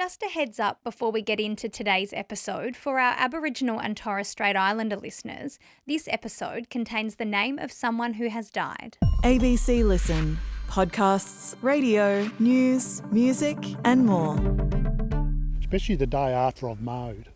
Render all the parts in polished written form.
Just a heads up before we get into today's episode, for our Aboriginal and Torres Strait Islander listeners, this episode contains the name of someone who has died. ABC Listen. Podcasts, radio, news, music and more. Especially the day after I've mowed,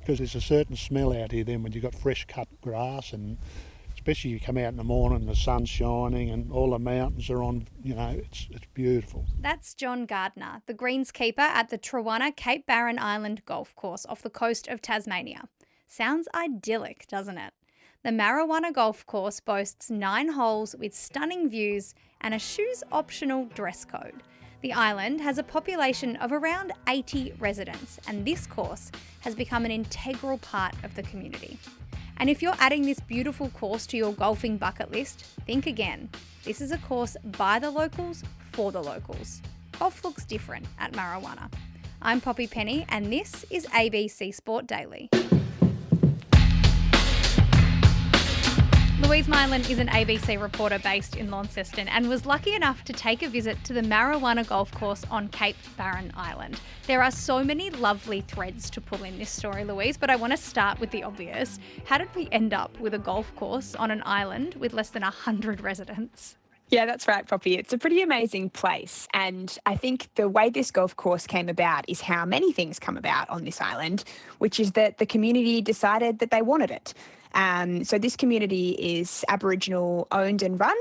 because there's a certain smell out here then when you've got fresh cut grass, and especially you come out in the morning and the sun's shining and all the mountains are on, it's beautiful. That's John Gardner, the greenskeeper at the Truwana Cape Barren Island Golf Course off the coast of Tasmania. Sounds idyllic, doesn't it? The Marra Wunna Golf Course boasts 9 holes with stunning views and a shoes-optional dress code. The island has a population of around 80 residents, and this course has become an integral part of the community. And if you're adding this beautiful course to your golfing bucket list, think again. This is a course by the locals, for the locals. Golf looks different at Marra Wunna. I'm Poppy Penny, and this is ABC Sport Daily. Louise Miolin is an ABC reporter based in Launceston and was lucky enough to take a visit to the Marra Wunna Golf Course on Cape Barren Island. There are so many lovely threads to pull in this story, Louise, but I want to start with the obvious. How did we end up with a golf course on an island with less than 100 residents? Yeah, that's right, Poppy. It's a pretty amazing place. And I think the way this golf course came about is how many things come about on this island, which is that the community decided that they wanted it. So this community is Aboriginal owned and run,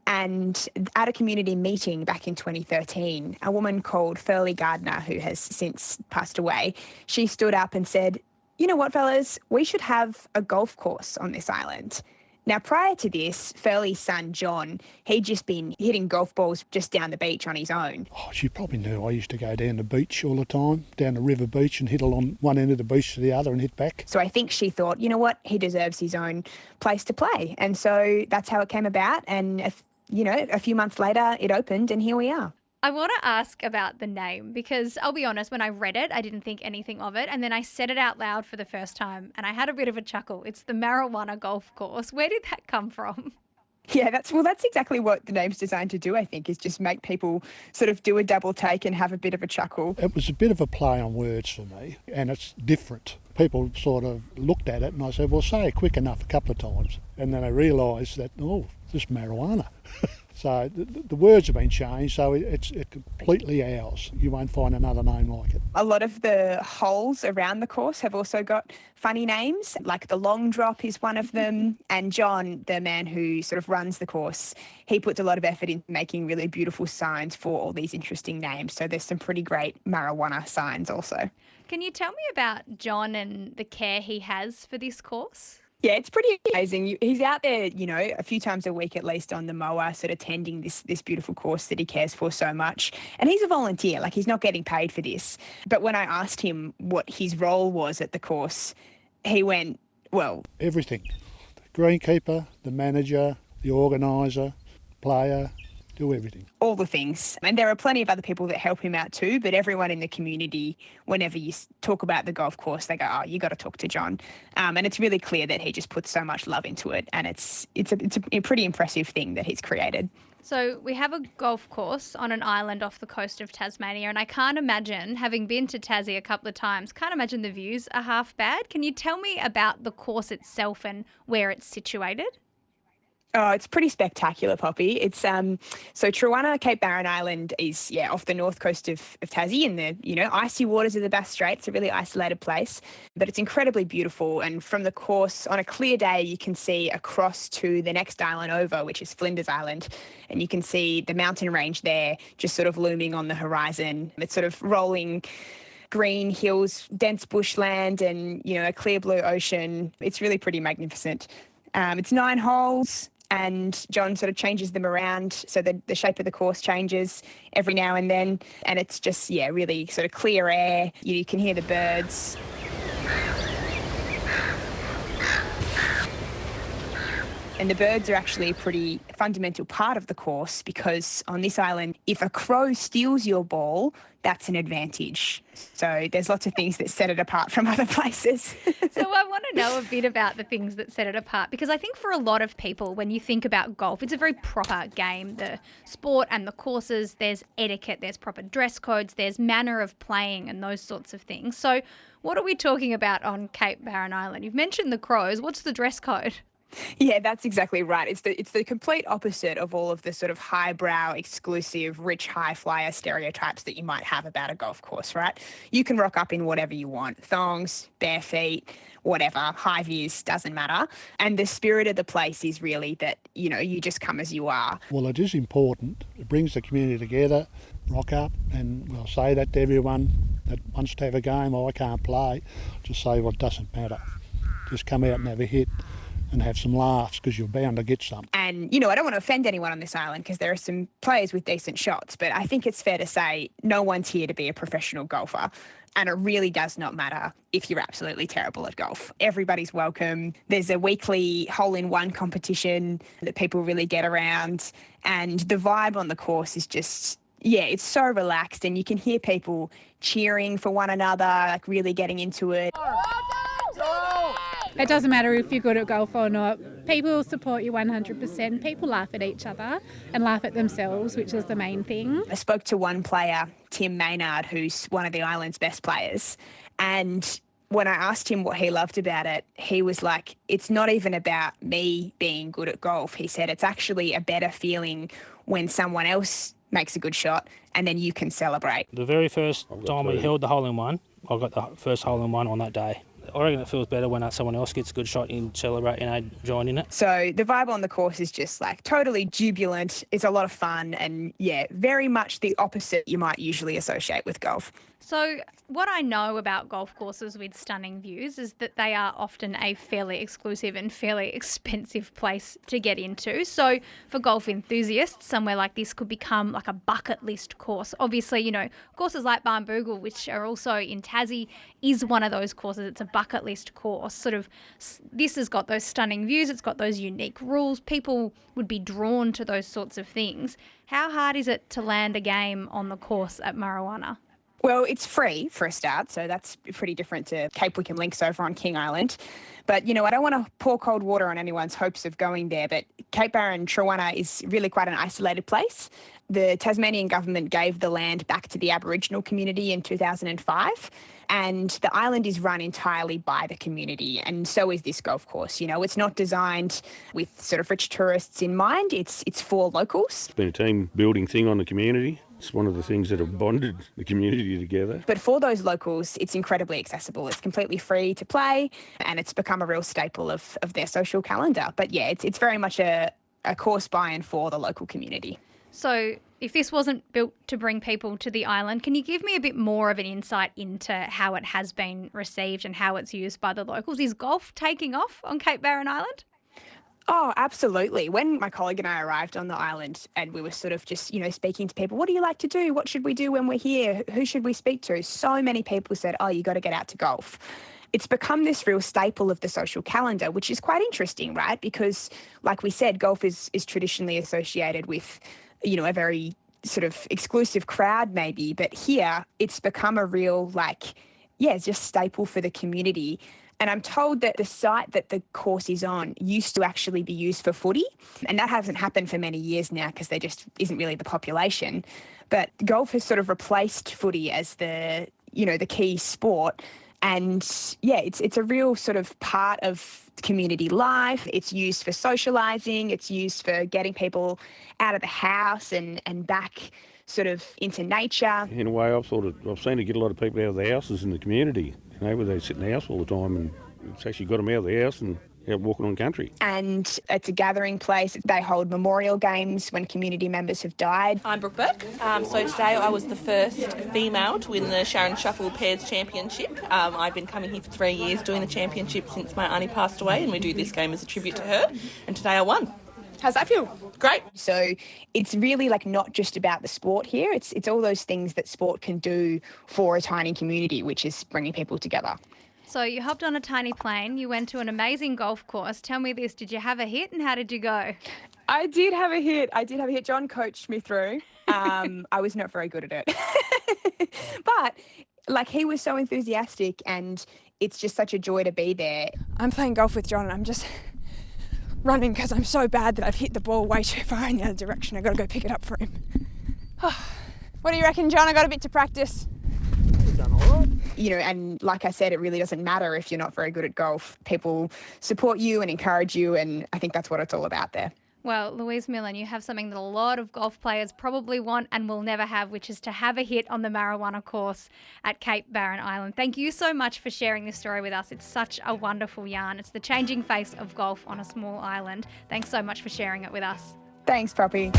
and at a community meeting back in 2013, a woman called Furley Gardner, who has since passed away, she stood up and said, "You know what, fellas, we should have a golf course on this island." Now, prior to this, Furley's son, John, he'd just been hitting golf balls just down the beach on his own. Oh, she probably knew I used to go down the beach all the time, down the river beach, and hit along one end of the beach to the other and hit back. So I think she thought, you know what, he deserves his own place to play. And so that's how it came about. And, a few months later, it opened and here we are. I want to ask about the name because I'll be honest, when I read it, I didn't think anything of it. And then I said it out loud for the first time and I had a bit of a chuckle. It's the Marra Wunna Golf Course. Where did that come from? Yeah, that's exactly what the name's designed to do, I think, is just make people sort of do a double take and have a bit of a chuckle. It was a bit of a play on words for me, and it's different. People sort of looked at it and I said, well, say it quick enough a couple of times. And then I realised that, this marijuana. So the words have been changed, so it's completely ours. You won't find another name like it. A lot of the holes around the course have also got funny names, like the Long Drop is one of them. And John, the man who sort of runs the course, he puts a lot of effort into making really beautiful signs for all these interesting names. So there's some pretty great Marra Wunna signs also. Can you tell me about John and the care he has for this course? Yeah, it's pretty amazing. He's out there, a few times a week at least on the mower, sort of tending this beautiful course that he cares for so much. And he's a volunteer, like he's not getting paid for this. But when I asked him what his role was at the course, he went, well... Everything. The greenkeeper, the manager, the organiser, player, do everything. All the things. And there are plenty of other people that help him out too, but everyone in the community, whenever you talk about the golf course, they go, oh, you got to talk to John. And it's really clear that he just puts so much love into it. And it's a pretty impressive thing that he's created. So we have a golf course on an island off the coast of Tasmania, and I can't imagine, having been to Tassie a couple of times, can't imagine the views are half bad. Can you tell me about the course itself and where it's situated? Oh, it's pretty spectacular, Poppy. It's so Truwana, Cape Barren Island is off the north coast of Tassie in the icy waters of the Bass Strait. It's a really isolated place, but it's incredibly beautiful. And from the course, on a clear day, you can see across to the next island over, which is Flinders Island, and you can see the mountain range there, just sort of looming on the horizon. It's sort of rolling green hills, dense bushland, and a clear blue ocean. It's really pretty magnificent. It's 9 holes. And John sort of changes them around so that the shape of the course changes every now and then. And it's just, really sort of clear air. You can hear the birds. And the birds are actually a pretty fundamental part of the course because on this island, if a crow steals your ball, that's an advantage. So there's lots of things that set it apart from other places. So I want to know a bit about the things that set it apart, because I think for a lot of people, when you think about golf, it's a very proper game. The sport and the courses, there's etiquette, there's proper dress codes, there's manner of playing and those sorts of things. So what are we talking about on Cape Barren Island? You've mentioned the crows. What's the dress code? Yeah, that's exactly right. It's the complete opposite of all of the sort of highbrow, exclusive, rich, high flyer stereotypes that you might have about a golf course, right? You can rock up in whatever you want, thongs, bare feet, whatever, high vis, doesn't matter. And the spirit of the place is really that, you know, you just come as you are. Well, it is important. It brings the community together, rock up, and I'll say that to everyone that wants to have a game. I can't play. Just say, well, it doesn't matter. Just come out and have a hit and have some laughs, because you're bound to get some. And, you know, I don't want to offend anyone on this island because there are some players with decent shots, but I think it's fair to say no one's here to be a professional golfer. And it really does not matter if you're absolutely terrible at golf. Everybody's welcome. There's a weekly hole-in-one competition that people really get around. And the vibe on the course is just, yeah, it's so relaxed, and you can hear people cheering for one another, like really getting into it. It doesn't matter if you're good at golf or not. People support you 100%. People laugh at each other and laugh at themselves, which is the main thing. I spoke to one player, Tim Maynard, who's one of the island's best players. And when I asked him what he loved about it, he was like, it's not even about me being good at golf. He said it's actually a better feeling when someone else makes a good shot and then you can celebrate. The very first time we held the hole-in-one, I got the first hole-in-one on that day. I reckon it feels better when someone else gets a good shot and celebrate and join in it. So the vibe on the course is just like totally jubilant. It's a lot of fun and, yeah, very much the opposite you might usually associate with golf. So what I know about golf courses with stunning views is that they are often a fairly exclusive and fairly expensive place to get into. So for golf enthusiasts, somewhere like this could become like a bucket list course. Obviously, you know, courses like Barnbougle, which are also in Tassie, is one of those courses. It's a bucket list course. Sort of, this has got those stunning views. It's got those unique rules. People would be drawn to those sorts of things. How hard is it to land a game on the course at Marra Wunna? Well, it's free for a start, so that's pretty different to Cape Wickham Links over on King Island. But, you know, I don't want to pour cold water on anyone's hopes of going there, but Cape Barren Truwana is really quite an isolated place. The Tasmanian government gave the land back to the Aboriginal community in 2005, and the island is run entirely by the community, and so is this golf course. You know, it's not designed with sort of rich tourists in mind. It's for locals. It's been a team-building thing on the community. It's one of the things that have bonded the community together. But for those locals, it's incredibly accessible. It's completely free to play, and it's become a real staple of their social calendar. But yeah, it's very much a course by and for the local community. So if this wasn't built to bring people to the island, can you give me a bit more of an insight into how it has been received and how it's used by the locals? Is golf taking off on Cape Barren Island? Oh, absolutely. When my colleague and I arrived on the island and we were sort of just, you know, speaking to people, what do you like to do? What should we do when we're here? Who should we speak to? So many people said, oh, you got to get out to golf. It's become this real staple of the social calendar, which is quite interesting, right? Because like we said, golf is traditionally associated with, you know, a very sort of exclusive crowd maybe. But here it's become a real it's just staple for the community. And I'm told that the site that the course is on used to actually be used for footy. And that hasn't happened for many years now because there just isn't really the population. But golf has sort of replaced footy as the key sport. And yeah, it's a real sort of part of community life. It's used for socialising. It's used for getting people out of the house and back sort of into nature. In a way, I've seen it get a lot of people out of the houses in the community. You know, where they sit in the house all the time, and it's actually got them out of the house and out walking on country. And it's a gathering place. They hold memorial games when community members have died. I'm Brooke Burke. So today I was the first female to win the Sharon Shuffle Pairs Championship. I've been coming here for 3 years doing the championship since my auntie passed away, and we do this game as a tribute to her. And today I won. How's that feel? Great. So it's really not just about the sport here. It's all those things that sport can do for a tiny community, which is bringing people together. So you hopped on a tiny plane, you went to an amazing golf course. Tell me this, did you have a hit and how did you go? I did have a hit. John coached me through. I was not very good at it. But, like, he was so enthusiastic and it's just such a joy to be there. I'm playing golf with John and I'm just running because I'm so bad that I've hit the ball way too far in the other direction. I've got to go pick it up for him. What do you reckon, John? I got a bit to practice. You've done all right. You know, and like I said, it really doesn't matter if you're not very good at golf. People support you and encourage you, and I think that's what it's all about there. Well, Louise Miolin, you have something that a lot of golf players probably want and will never have, which is to have a hit on the Marra Wunna course at Cape Barren Island. Thank you so much for sharing this story with us. It's such a wonderful yarn. It's the changing face of golf on a small island. Thanks so much for sharing it with us. Thanks, Poppy.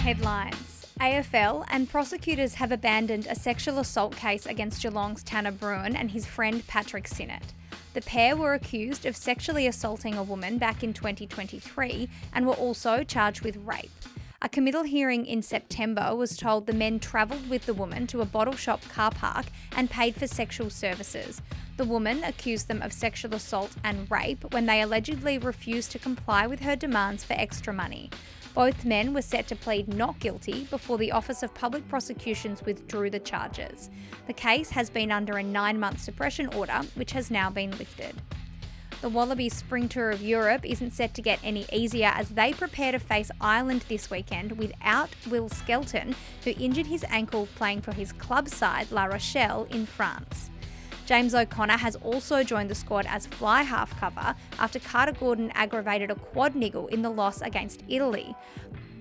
Headlines. AFL and prosecutors have abandoned a sexual assault case against Geelong's Tanner Bruin and his friend Patrick Sinnott. The pair were accused of sexually assaulting a woman back in 2023 and were also charged with rape. A committal hearing in September was told the men travelled with the woman to a bottle shop car park and paid for sexual services. The woman accused them of sexual assault and rape when they allegedly refused to comply with her demands for extra money. Both men were set to plead not guilty before the Office of Public Prosecutions withdrew the charges. The case has been under a 9-month suppression order, which has now been lifted. The Wallabies Spring Tour of Europe isn't set to get any easier as they prepare to face Ireland this weekend without Will Skelton, who injured his ankle playing for his club side La Rochelle in France. James O'Connor has also joined the squad as fly half cover after Carter Gordon aggravated a quad niggle in the loss against Italy.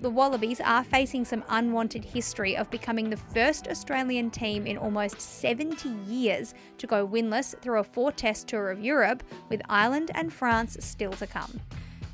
The Wallabies are facing some unwanted history of becoming the first Australian team in almost 70 years to go winless through a 4-test tour of Europe, with Ireland and France still to come.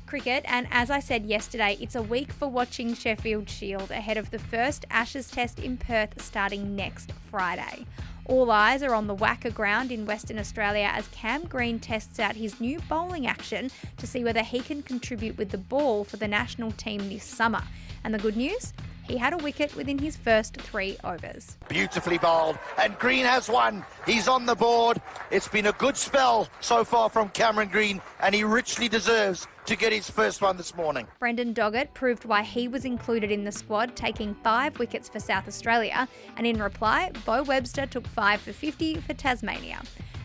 Cricket, and as I said yesterday, it's a week for watching Sheffield Shield ahead of the first Ashes test in Perth starting next Friday. All eyes are on the Wacker ground in Western Australia as Cam Green tests out his new bowling action to see whether he can contribute with the ball for the national team this summer. And the good news? He had a wicket within his first 3 overs. Beautifully bowled, and Green has one. He's on the board. It's been a good spell so far from Cameron Green, and he richly deserves to get his first one this morning. Brendan Doggett proved why he was included in the squad, taking 5 wickets for South Australia, and in reply, Beau Webster took 5 for 50 for Tasmania.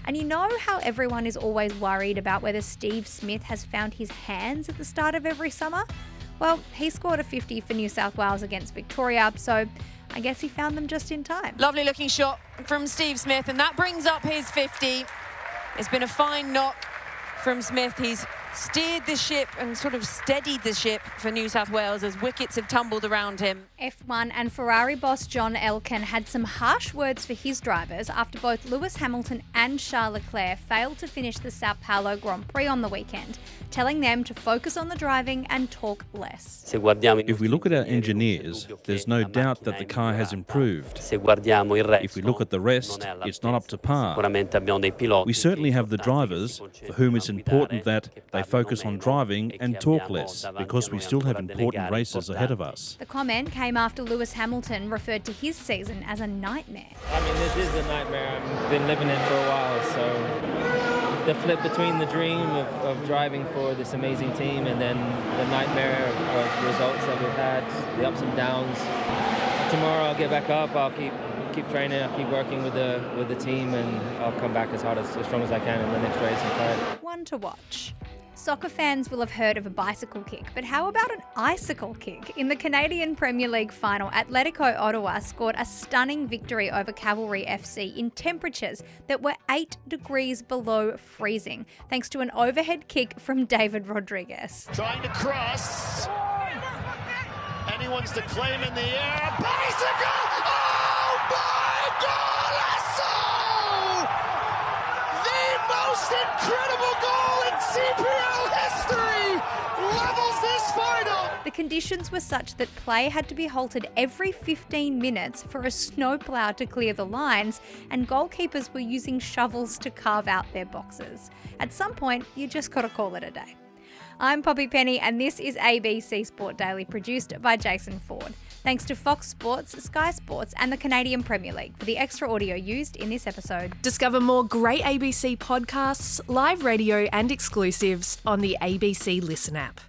And you know how everyone is always worried about whether Steve Smith has found his hands at the start of every summer? Well, he scored a 50 for New South Wales against Victoria, so I guess he found them just in time. Lovely looking shot from Steve Smith, and that brings up his 50. It's been a fine knock from Smith. He's steered the ship and sort of steadied the ship for New South Wales as wickets have tumbled around him. F1 and Ferrari boss John Elkann had some harsh words for his drivers after both Lewis Hamilton and Charles Leclerc failed to finish the Sao Paulo Grand Prix on the weekend, telling them to focus on the driving and talk less. If we look at our engineers, there's no doubt that the car has improved. If we look at the rest, it's not up to par. We certainly have the drivers for whom it's important that they focus on driving and talk less, because we still have important races ahead of us. The comment came after Lewis Hamilton referred to his season as a nightmare. I mean, this is a nightmare. I've been living it for a while, so the flip between the dream of driving for this amazing team and then the nightmare of results that we've had, the ups and downs. Tomorrow I'll get back up, I'll keep training, I'll keep working with the team, and I'll come back as strong as I can in the next race and try it. One to watch. Soccer fans will have heard of a bicycle kick, but how about an icicle kick? In the Canadian Premier League final, Atletico Ottawa scored a stunning victory over Cavalry FC in temperatures that were 8 degrees below freezing, thanks to an overhead kick from David Rodriguez. Trying to cross. Anyone's to claim in the air. Bicycle! Oh my God! The most incredible goal in CPL history levels this final. The conditions were such that play had to be halted every 15 minutes for a snowplow to clear the lines, and goalkeepers were using shovels to carve out their boxes. At some point, you just got to call it a day. I'm Poppy Penny, and this is ABC Sport Daily, produced by Jason Ford. Thanks to Fox Sports, Sky Sports and the Canadian Premier League for the extra audio used in this episode. Discover more great ABC podcasts, live radio and exclusives on the ABC Listen app.